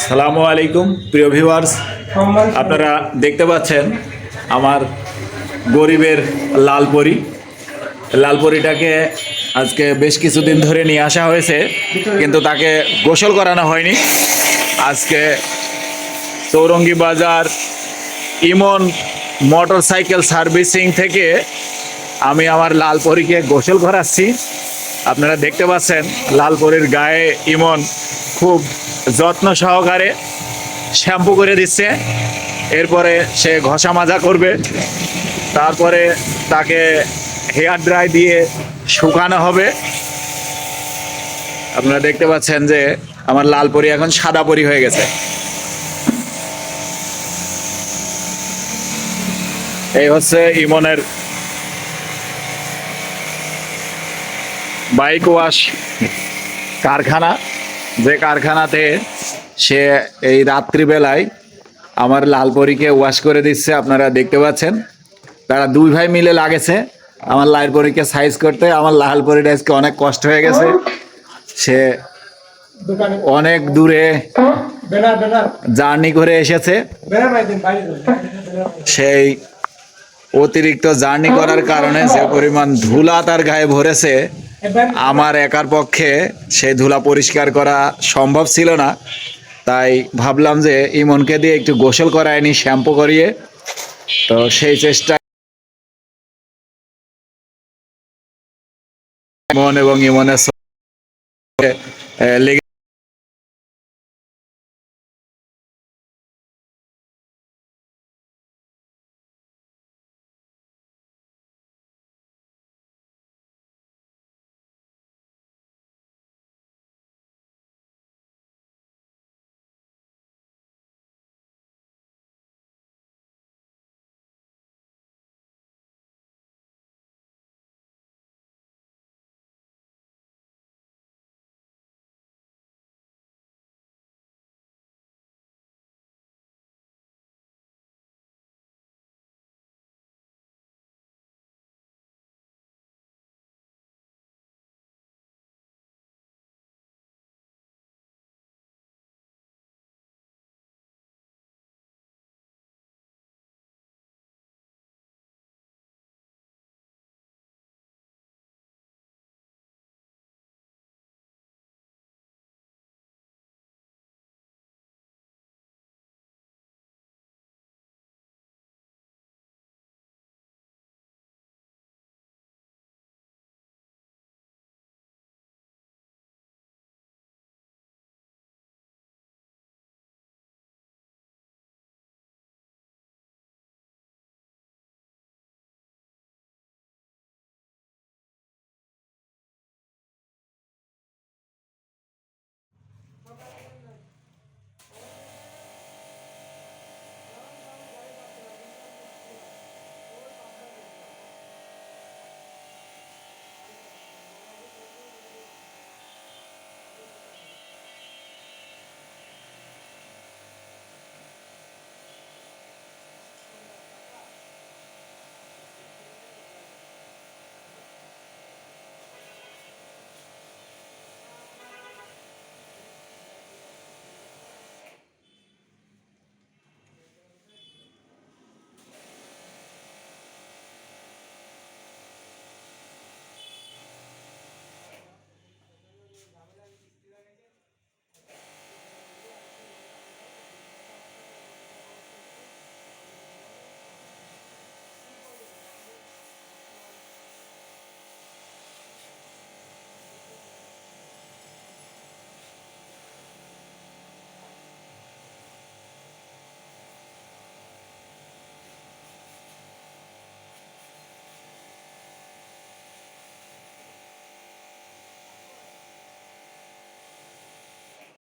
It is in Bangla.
আসসালামু আলাইকুম প্রিয় ভিউয়ার্স, আপনারা দেখতে পাচ্ছেন আমার গরিবের লালপরি। লালপরিটাকে আজকে বেশ কিছুদিন ধরে নিয়ে আসা হয়েছে, কিন্তু তাকে গোসল করানো হয়নি। আজকে চৌরঙ্গি বাজার ইমন মোটরসাইকেল সার্ভিসিং থেকে আমি আমার লালপরিকে গোসল করাচ্ছি। আপনারা দেখতে পাচ্ছেন লালপরির গায়ে ইমন খুব যত্ন সহকারে শ্যাম্পু করে দিচ্ছে। এরপরে সে ঘষা মাজা করবে, তারপরে তাকে হেয়ার ড্রাই দিয়ে শুকানো হবে। আপনারা দেখতে পাচ্ছেন যে আমার লালপরি এখন সাদা পরি হয়ে গেছে। এই হচ্ছে ইমনের বাইক ওয়াশ কারখানা, যে কারখানাতে সে এই রাত্রিবেলায় আমার লালপরীকে ওয়াশ করে দিচ্ছে। আপনারা দেখতে পাচ্ছেন তারা দুই ভাই মিলে লাগেছে আমার লালপরীকে সাইজ করতে। আমার লালপরীটা আজকে অনেক কষ্ট হয়ে গেছে, সে অনেক দূরে জার্নি করে এসেছে। সেই অতিরিক্ত জার্নি করার কারণে যে পরিমাণ ধুলা তার গায়ে ভরেছে, আমার একার পক্ষে সেই ধুলা পরিষ্কার করা সম্ভব ছিল না। তাই ভাবলাম যে ইমনকে দিয়ে একটু গোসল করায়নি শ্যাম্পু করিয়ে। তো সেই চেষ্টা ইমন এবং ইমনের লেগে